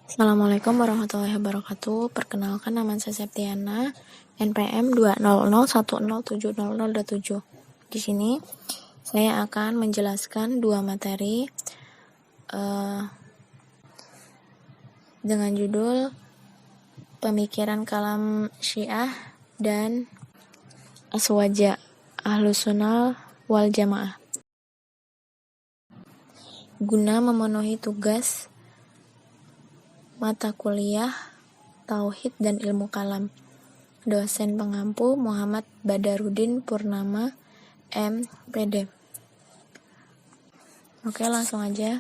Assalamualaikum warahmatullahi wabarakatuh. Perkenalkan, nama saya Septiana, NPM 200107007. Di sini saya akan menjelaskan dua materi dengan judul Pemikiran Kalam Syiah dan Aswaja Ahlussunnah wal Jamaah. Guna memenuhi tugas mata kuliah Tauhid dan Ilmu Kalam, dosen pengampu Muhammad Badarudin Purnama, MPD. Oke, langsung aja.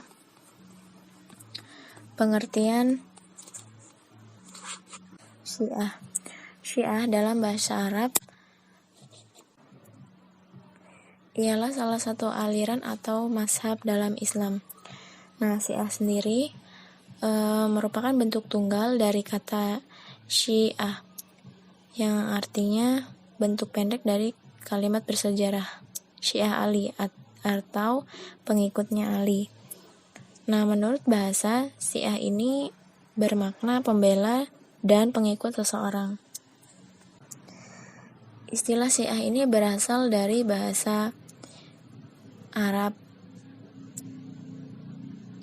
Pengertian Syiah. Syiah dalam bahasa Arab ialah salah satu aliran atau mazhab dalam Islam. Nah, Syiah sendiri merupakan bentuk tunggal dari kata Syiah, yang artinya bentuk pendek dari kalimat bersejarah Syiah Ali atau pengikutnya Ali. Nah, menurut bahasa, Syiah ini bermakna pembela dan pengikut seseorang. Istilah Syiah ini berasal dari bahasa Arab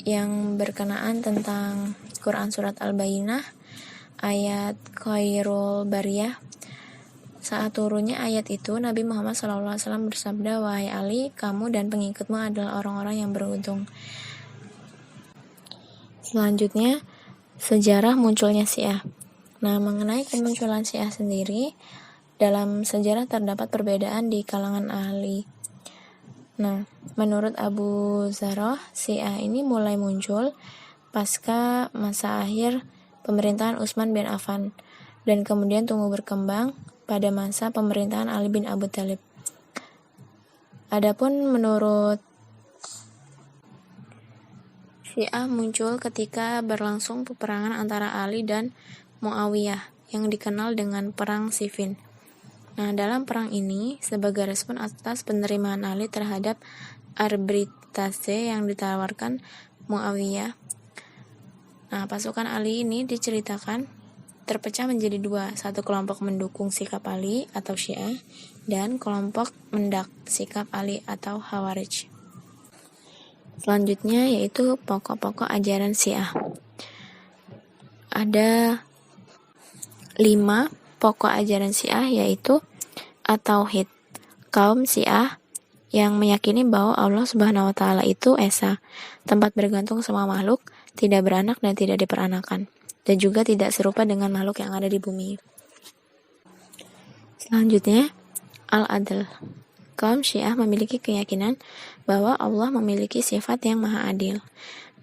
yang berkenaan tentang Quran Surat Al-Bayyinah ayat Khairul Bariyah. Saat turunnya ayat itu, Nabi Muhammad SAW bersabda, "Wahai Ali, kamu dan pengikutmu adalah orang-orang yang beruntung." Selanjutnya, sejarah munculnya Syiah. Nah, mengenai kemunculan Syiah sendiri, dalam sejarah terdapat perbedaan di kalangan ahli. Nah, menurut Abu Zarrah, Syiah ini mulai muncul pasca masa akhir pemerintahan Utsman bin Affan dan kemudian tumbuh berkembang pada masa pemerintahan Ali bin Abi Thalib. Adapun menurut Syiah muncul ketika berlangsung peperangan antara Ali dan Muawiyah yang dikenal dengan Perang Siffin. Nah, dalam perang ini, sebagai respon atas penerimaan Ali terhadap arbitrase yang ditawarkan Muawiyah, nah, pasukan Ali ini diceritakan terpecah menjadi dua, satu kelompok mendukung sikap Ali atau Syiah, dan kelompok mendak sikap Ali atau Khawarij. Selanjutnya yaitu pokok-pokok ajaran Syiah. Ada 5 pokok ajaran Syiah, yaitu At-Tauhid. Kaum Syiah yang meyakini bahwa Allah Subhanahu wa Ta'ala itu Esa, tempat bergantung semua makhluk, tidak beranak dan tidak diperanakan, dan juga tidak serupa dengan makhluk yang ada di bumi. Selanjutnya, Al-Adl. Kaum Syiah memiliki keyakinan bahwa Allah memiliki sifat yang maha adil.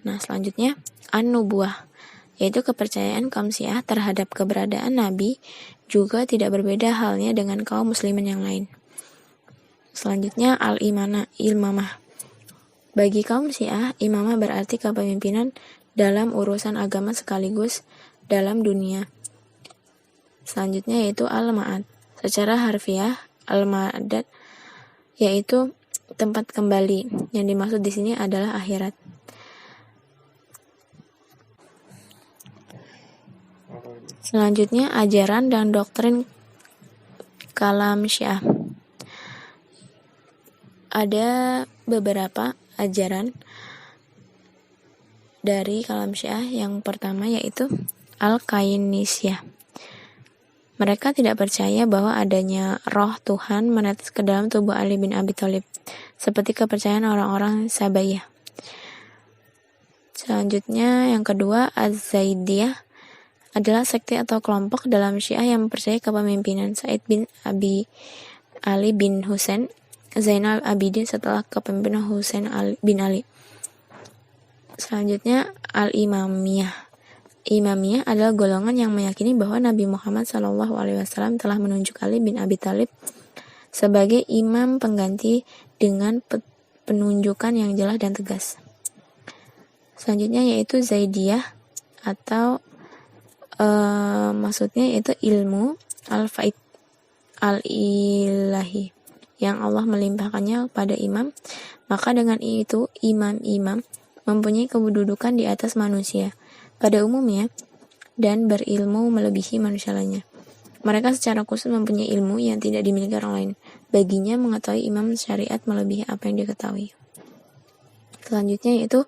Nah, selanjutnya, An-Nubuwah, yaitu kepercayaan kaum Syiah terhadap keberadaan Nabi juga tidak berbeda halnya dengan kaum muslimin yang lain. Selanjutnya, Al-Imamah. Bagi kaum Syiah, imamah berarti kepemimpinan dalam urusan agama sekaligus dalam dunia. Selanjutnya yaitu Al-Ma'ad. Secara harfiah, Al-Ma'ad yaitu tempat kembali. Yang dimaksud di sini adalah akhirat. Selanjutnya, ajaran dan doktrin kalam Syiah. Ada beberapa ajaran dari kalam Syiah. Yang pertama yaitu Al-Kainisiyah. Mereka tidak percaya bahwa adanya roh Tuhan menetes ke dalam tubuh Ali bin Abi Thalib, seperti kepercayaan orang-orang Sabaiyah. Selanjutnya, yang kedua, Az-Zaidiyah adalah sekte atau kelompok dalam Syiah yang mempercayai kepemimpinan Said bin Abi Ali bin Husain Zainal Abidin setelah kepemimpinan Husain bin Ali. Selanjutnya, Al-Imamiyah. Imamiyah adalah golongan yang meyakini bahwa Nabi Muhammad SAW telah menunjuk Ali bin Abi Thalib sebagai imam pengganti dengan penunjukan yang jelas dan tegas. Selanjutnya yaitu Zaidiyah atau maksudnya yaitu ilmu al-faid al-ilahi yang Allah melimpahkannya pada imam, maka dengan itu imam-imam mempunyai kedudukan di atas manusia, pada umumnya dan berilmu melebihi manusia lainnya. Mereka secara khusus mempunyai ilmu yang tidak dimiliki orang lain. Baginya mengetahui imam syariat melebihi apa yang diketahui. Selanjutnya yaitu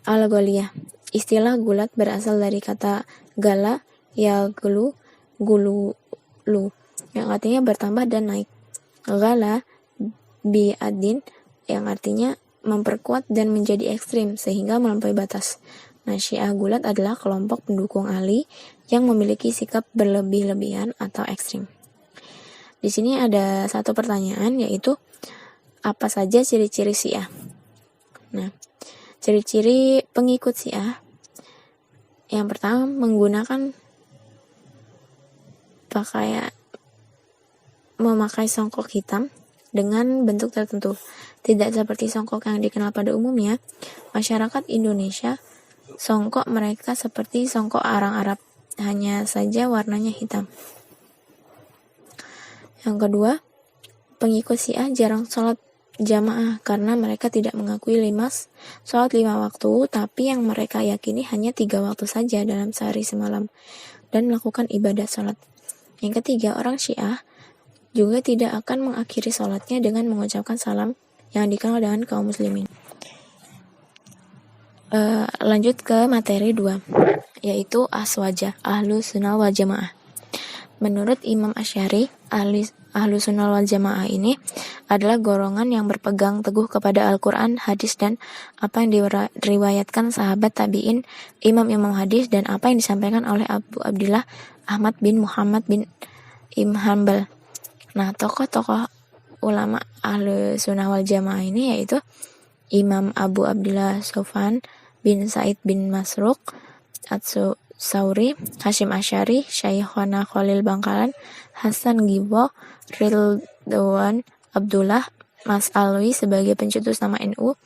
al-ghaliyah. Istilah gulat berasal dari kata gala, yaglu, gulu, yang artinya bertambah dan naik. Ghala bi'adin, yang artinya memperkuat dan menjadi ekstrim sehingga melampaui batas. Nah, Syiah gulat adalah kelompok pendukung Ali yang memiliki sikap berlebih-lebihan atau ekstrim. Di sini ada satu pertanyaan, yaitu apa saja ciri-ciri Syiah? Nah, ciri-ciri pengikut Syiah yang pertama menggunakan memakai songkok hitam dengan bentuk tertentu. Tidak seperti songkok yang dikenal pada umumnya, masyarakat Indonesia songkok mereka seperti songkok orang Arab, hanya saja warnanya hitam. Yang kedua, pengikut Syiah jarang sholat jamaah karena mereka tidak mengakui sholat 5 waktu, tapi yang mereka yakini hanya 3 waktu saja dalam sehari semalam dan melakukan ibadah sholat. Yang ketiga, orang Syiah juga tidak akan mengakhiri sholatnya dengan mengucapkan salam yang dikenal dengan kaum muslimin. Lanjut ke materi 2, yaitu aswaja, ahlu sunnah wal jamaah. Menurut Imam Asy'ari, ahlu sunnah wal jamaah ini adalah golongan yang berpegang teguh kepada Al-Quran, hadis, dan apa yang diriwayatkan sahabat tabi'in, imam-imam hadis, dan apa yang disampaikan oleh Abu Abdillah Ahmad bin Muhammad bin Ibn Hanbal. Nah, tokoh-tokoh ulama ahlu sunnah wal jamaah ini yaitu Imam Abu Abdillah Sufyan bin Sa'id bin Masruq At-Sauri, Hashim Asy'ari, Syekhona Khalil Bangkalan, Hasan Ghibo, Ridwan Abdullah, Mas Alwi sebagai pencetus nama NU,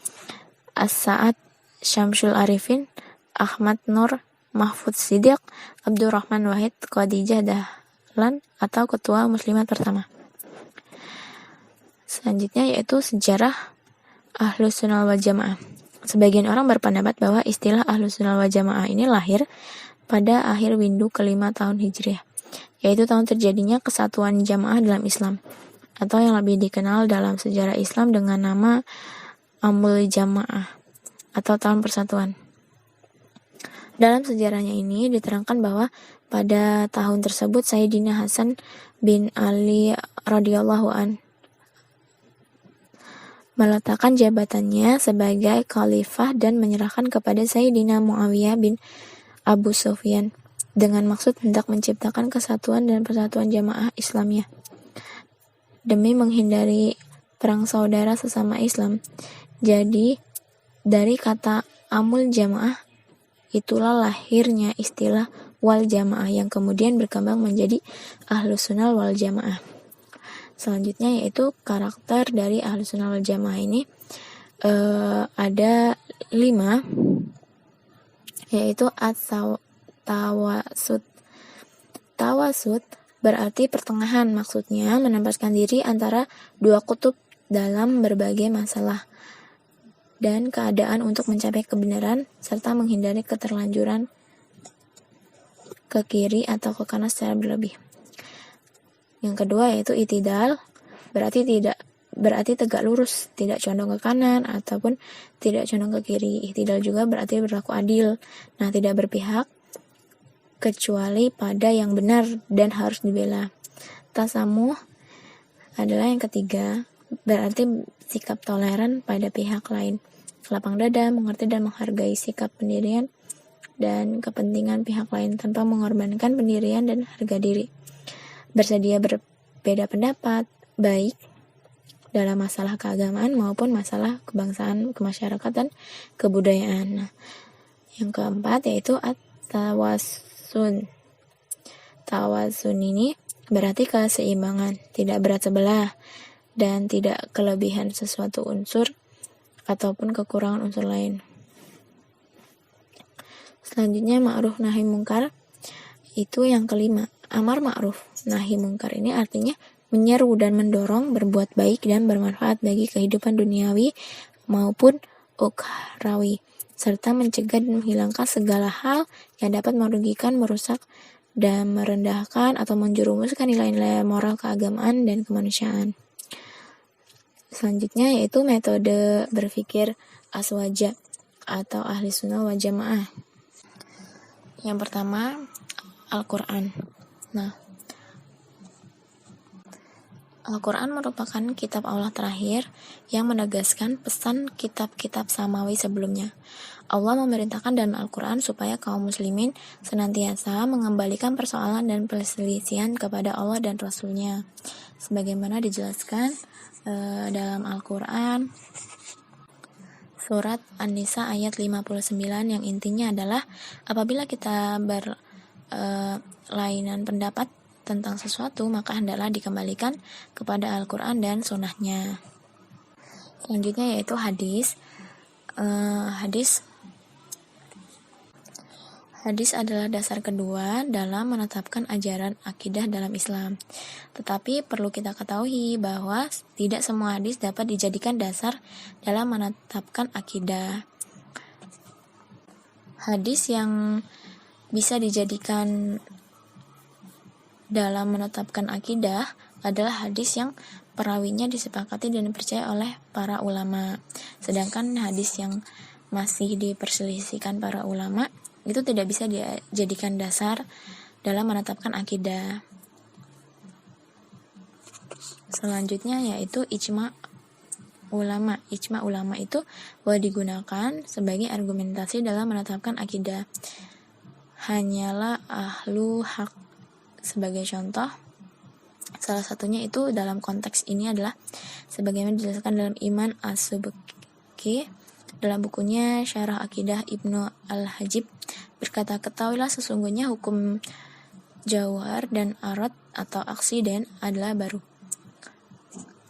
As-Sa'ad Syamsul Arifin, Ahmad Nur, Mahfud Siddiq, Abdurrahman Wahid, Khadijah Dahlan atau Ketua Muslimat pertama. Selanjutnya yaitu sejarah Ahlus Sunnah wal Jamaah. Sebagian orang berpendapat bahwa istilah Ahlus Sunnah wal Jamaah ini lahir pada akhir windu kelima tahun Hijriah, yaitu tahun terjadinya kesatuan jamaah dalam Islam, atau yang lebih dikenal dalam sejarah Islam dengan nama Amul Jamaah, atau tahun persatuan. Dalam sejarahnya ini diterangkan bahwa pada tahun tersebut Sayyidina Hasan bin Ali radhiyallahu an meletakkan jabatannya sebagai khalifah dan menyerahkan kepada Sayyidina Muawiyah bin Abu Sufyan dengan maksud hendak menciptakan kesatuan dan persatuan jamaah Islamiyah demi menghindari perang saudara sesama Islam. Jadi dari kata amul jamaah itulah lahirnya istilah wal jamaah yang kemudian berkembang menjadi Ahlus Sunnah wal Jamaah. Selanjutnya yaitu karakter dari Ahlus Sunnah wal Jamaah ini ada 5, yaitu at-tawasud. Tawasud berarti pertengahan, maksudnya menempatkan diri antara dua kutub dalam berbagai masalah dan keadaan untuk mencapai kebenaran serta menghindari keterlanjuran ke kiri atau ke kanan secara berlebih. Yang kedua yaitu itidal, berarti tegak lurus, tidak condong ke kanan ataupun tidak condong ke kiri. Itidal juga berarti berlaku adil, nah tidak berpihak kecuali pada yang benar dan harus dibela. Tasamuh adalah yang ketiga, berarti sikap toleran pada pihak lain. Lapang dada, mengerti dan menghargai sikap pendirian dan kepentingan pihak lain tanpa mengorbankan pendirian dan harga diri. Bersedia berbeda pendapat, baik dalam masalah keagamaan maupun masalah kebangsaan, kemasyarakatan, kebudayaan. Nah, yang keempat yaitu at-tawasun. Tawasun ini berarti keseimbangan, tidak berat sebelah dan tidak kelebihan sesuatu unsur ataupun kekurangan unsur lain. Selanjutnya ma'ruf nahi mungkar, itu yang kelima. Amar ma'ruf nahi mungkar ini artinya menyeru dan mendorong berbuat baik dan bermanfaat bagi kehidupan duniawi maupun ukhrawi. serta mencegah dan menghilangkan segala hal yang dapat merugikan, merusak, dan merendahkan atau menjerumuskan nilai-nilai moral keagamaan dan kemanusiaan. Selanjutnya yaitu metode berpikir aswaja atau ahli sunnah wal jamaah. Yang pertama, Al-Quran. Nah, Al-Quran merupakan kitab Allah terakhir yang menegaskan pesan kitab-kitab samawi sebelumnya. Allah memerintahkan dalam Al-Quran supaya kaum muslimin senantiasa mengembalikan persoalan dan perselisihan kepada Allah dan Rasul-Nya. Sebagaimana dijelaskan dalam Al-Quran, surat An-Nisa ayat 59 yang intinya adalah apabila kita berlainan pendapat tentang sesuatu, maka hendaklah dikembalikan kepada Al-Quran dan Sunnah-Nya. Selanjutnya yaitu hadis. Hadis adalah dasar kedua dalam menetapkan ajaran akidah dalam Islam. Tetapi perlu kita ketahui bahwa tidak semua hadis dapat dijadikan dasar dalam menetapkan akidah. Hadis yang bisa dijadikan dalam menetapkan akidah adalah hadis yang perawinya disepakati dan dipercaya oleh para ulama. Sedangkan hadis yang masih diperselisihkan para ulama itu tidak bisa dijadikan dasar dalam menetapkan akidah. Selanjutnya yaitu ijma ulama. Ijma ulama itu boleh digunakan sebagai argumentasi dalam menetapkan akidah. Hanyalah ahlu haq. Sebagai contoh, salah satunya itu dalam konteks ini adalah sebagaimana dijelaskan dalam Iman As-Subki dalam bukunya Syarah Aqidah Ibnu Al-Hajib, berkata, ketahuilah sesungguhnya hukum jauhar dan arad atau aksiden adalah baru.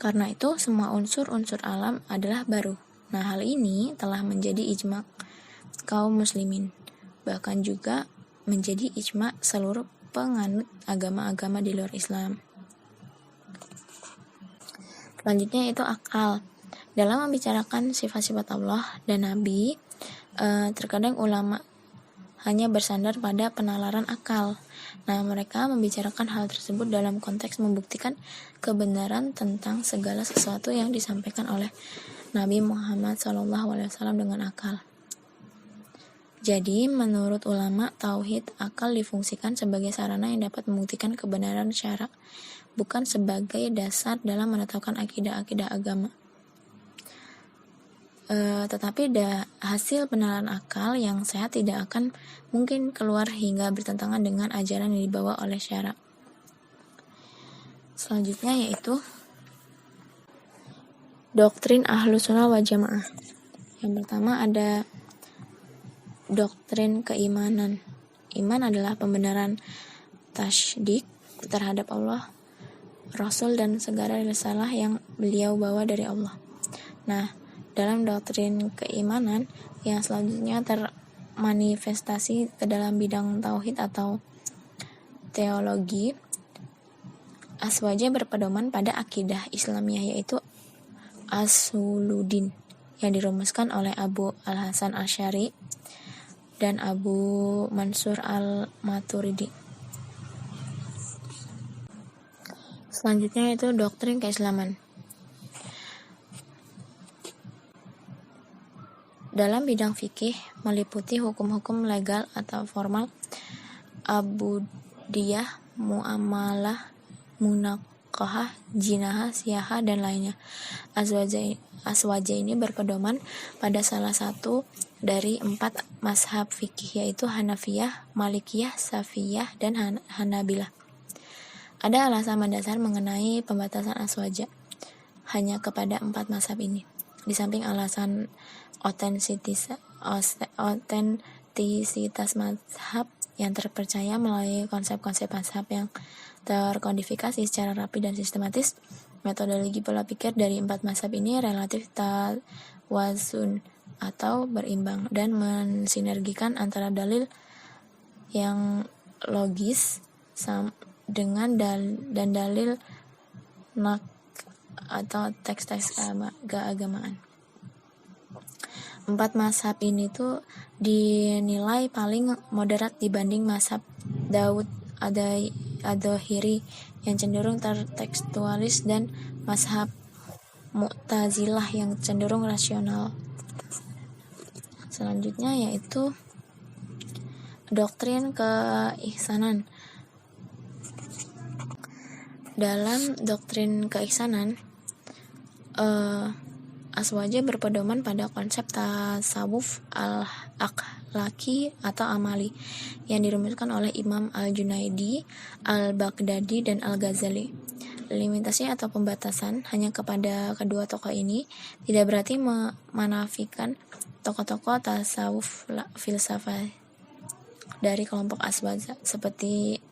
Karena itu semua unsur-unsur alam adalah baru. Nah, hal ini telah menjadi ijma kaum muslimin, bahkan juga menjadi ijma seluruh penganut agama-agama di luar Islam. Selanjutnya itu akal. Dalam membicarakan sifat-sifat Allah dan Nabi, terkadang ulama hanya bersandar pada penalaran akal. Nah, mereka membicarakan hal tersebut dalam konteks membuktikan kebenaran tentang segala sesuatu yang disampaikan oleh Nabi Muhammad SAW dengan akal. Jadi, menurut ulama, tauhid akal difungsikan sebagai sarana yang dapat membuktikan kebenaran syara, bukan sebagai dasar dalam menetapkan akidah-akidah agama. Tetapi hasil penalaran akal yang sehat tidak akan mungkin keluar hingga bertentangan dengan ajaran yang dibawa oleh syara. Selanjutnya yaitu doktrin Ahlus Sunnah wal Jamaah. Yang pertama ada doktrin keimanan. Iman adalah pembenaran tasdik terhadap Allah, Rasul, dan segala risalah yang beliau bawa dari Allah. Nah, dalam doktrin keimanan yang selanjutnya termanifestasi ke dalam bidang tauhid atau teologi, aswaja berpedoman pada akidah Islamiyah yaitu As-Suluddin yang dirumuskan oleh Abu Al-Hasan Asy'ari dan Abu Mansur Al-Maturidi. Selanjutnya itu doktrin keislaman. Dalam bidang fikih meliputi hukum-hukum legal atau formal, abudiyah, muamalah, munakahah, jinahah, siyahah, dan lainnya. Aswaja ini berpedoman pada salah satu dari 4 mazhab fikih yaitu Hanafiyah, Malikiyah, Safiyah, dan Hanabilah. Ada alasan mendasar mengenai pembatasan aswaja hanya kepada 4 mazhab ini. Di samping alasan otentisitas mazhab yang terpercaya melalui konsep-konsep mazhab yang terkodifikasi secara rapi dan sistematis, metodologi pola pikir dari 4 mazhab ini relatif tawazun atau berimbang dan mensinergikan antara dalil yang logis dengan dan dalil nak atau teks-teks keagamaan. Empat mazhab ini tuh dinilai paling moderat dibanding mazhab Daud Adh-Dhahiri yang cenderung tertekstualis dan mazhab Mu'tazilah yang cenderung rasional. Selanjutnya yaitu doktrin keihsanan. Dalam doktrin keihsanan, Aswaja berpedoman pada konsep tasawuf al-akhlaki atau amali yang dirumuskan oleh Imam Al-Junaidi, Al-Baghdadi, dan Al-Ghazali. Limitasi atau pembatasan hanya kepada kedua tokoh ini tidak berarti menafikan tokoh-tokoh tasawuf filsafat dari kelompok Aswaja seperti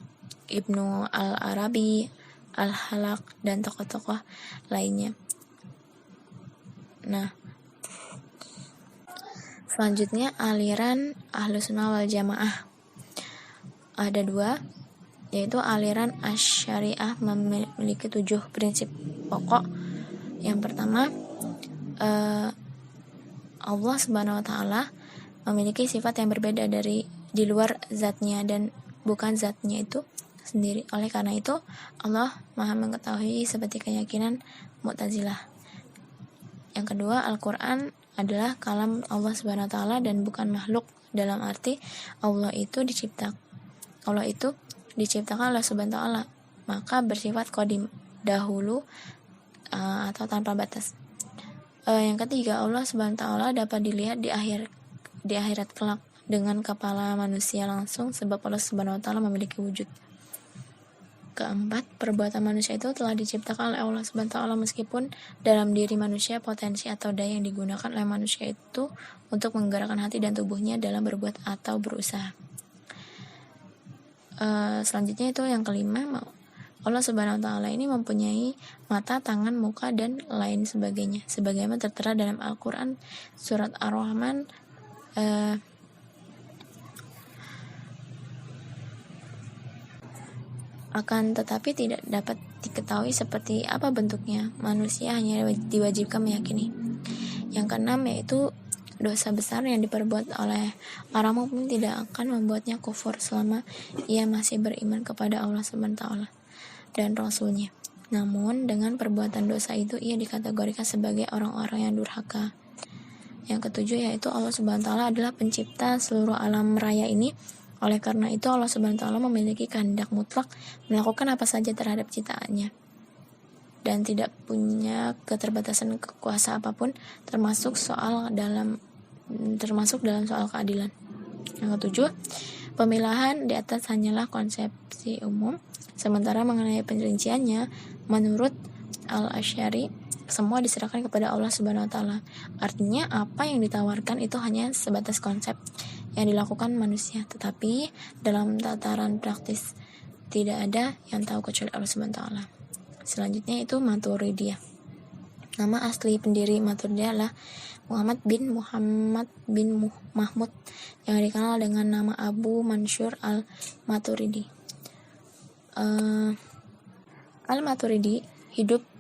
Ibnu Al-Arabi, Al-Halak, dan tokoh-tokoh lainnya. Nah, selanjutnya aliran Ahlus Sunnah wal Jamaah. Ada dua, yaitu aliran Asy-Syariah memiliki 7 prinsip pokok. Yang pertama, Allah Subhanahu wa taala memiliki sifat yang berbeda dari di luar zatnya dan bukan zatnya itu sendiri. Oleh karena itu, Allah Maha mengetahui seperti keyakinan Mu'tazilah. Yang kedua, Al-Quran adalah kalam Allah Subhanahu wa taala dan bukan makhluk, dalam arti Allah itu diciptakan oleh Subhanahu wa taala, maka bersifat qadim, dahulu atau tanpa batas. Yang ketiga, Allah Subhanahu wa taala dapat dilihat di akhirat kelak dengan kepala manusia langsung, sebab Allah Subhanahu wa taala memiliki wujud. Keempat, perbuatan manusia itu telah diciptakan oleh Allah Subhanahu wa taala, meskipun dalam diri manusia potensi atau daya yang digunakan oleh manusia itu untuk menggerakkan hati dan tubuhnya dalam berbuat atau berusaha. Selanjutnya itu yang kelima, Allah Subhanahu wa taala ini mempunyai mata, tangan, muka, dan lain sebagainya, sebagaimana tertera dalam Al-Quran surat Ar-Rahman akan tetapi tidak dapat diketahui seperti apa bentuknya. Manusia hanya diwajibkan meyakini. Yang keenam yaitu dosa besar yang diperbuat oleh orang mukmin tidak akan membuatnya kufur selama ia masih beriman kepada Allah Subhanahu wa taala dan Rasul-Nya. Namun dengan perbuatan dosa itu ia dikategorikan sebagai orang-orang yang durhaka. Yang ketujuh yaitu Allah Subhanahu wa taala adalah pencipta seluruh alam raya ini. Oleh karena itu Allah Subhanahu wa taala memiliki kehendak mutlak melakukan apa saja terhadap ciptaannya dan tidak punya keterbatasan kuasa apapun, termasuk dalam soal keadilan. Yang ketujuh, pemilahan di atas hanyalah konsepsi umum, sementara mengenai perinciannya menurut Al-Asy'ari semua diserahkan kepada Allah Subhanahu wa taala. Artinya apa yang ditawarkan itu hanya sebatas konsep yang dilakukan manusia, tetapi dalam tataran praktis tidak ada yang tahu kecuali Allah Subhanahu wa taala. Selanjutnya itu Maturidiyah. Nama asli pendiri Maturidiyah adalah Muhammad bin Mahmud yang dikenal dengan nama Abu Mansur al-Maturidi. Al-Maturidi hidup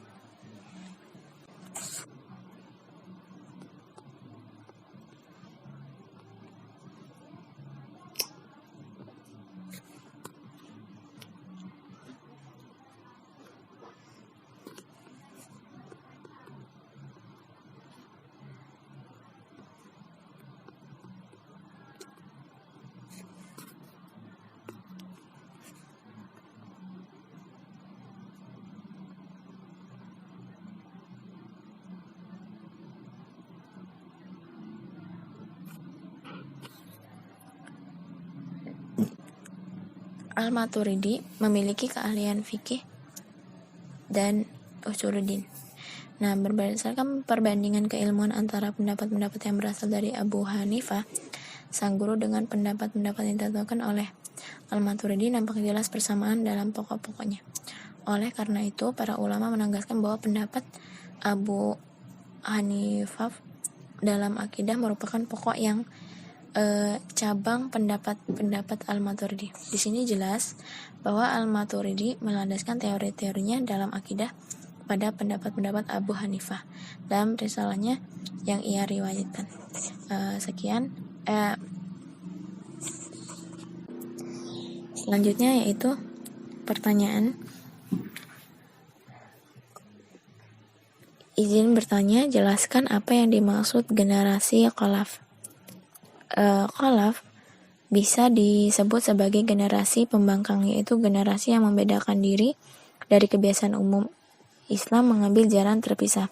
Al-Maturidi memiliki keahlian fikih dan usuluddin. Nah, berdasarkan perbandingan keilmuan antara pendapat-pendapat yang berasal dari Abu Hanifah, sang guru, dengan pendapat-pendapat yang ditentukan oleh Al-Maturidi, nampak jelas persamaan dalam pokok-pokoknya. Oleh karena itu, para ulama menegaskan bahwa pendapat Abu Hanifah dalam akidah merupakan pokok yang cabang pendapat Al-Maturidi. Di sini jelas bahwa Al-Maturidi melandaskan teori-teorinya dalam akidah pada pendapat-pendapat Abu Hanifah dalam risalahnya yang ia riwayatkan. Selanjutnya yaitu pertanyaan. Izin bertanya, jelaskan apa yang dimaksud generasi khalaf. Khalaf bisa disebut sebagai generasi pembangkang, yaitu generasi yang membedakan diri dari kebiasaan umum Islam mengambil jalan terpisah.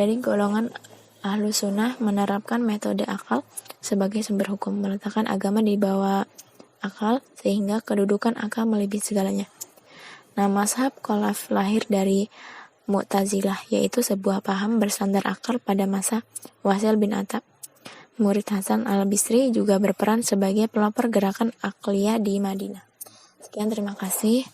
Dari golongan ahlu sunnah menerapkan metode akal sebagai sumber hukum, meletakkan agama di bawah akal sehingga kedudukan akal melebihi segalanya. Nah, mazhab khalaf lahir dari Mu'tazilah, yaitu sebuah paham bersandar akal pada masa Wasil bin Attab. Murid Hasan al-Bisri juga berperan sebagai pelopor gerakan akliyah di Madinah. Sekian, terima kasih.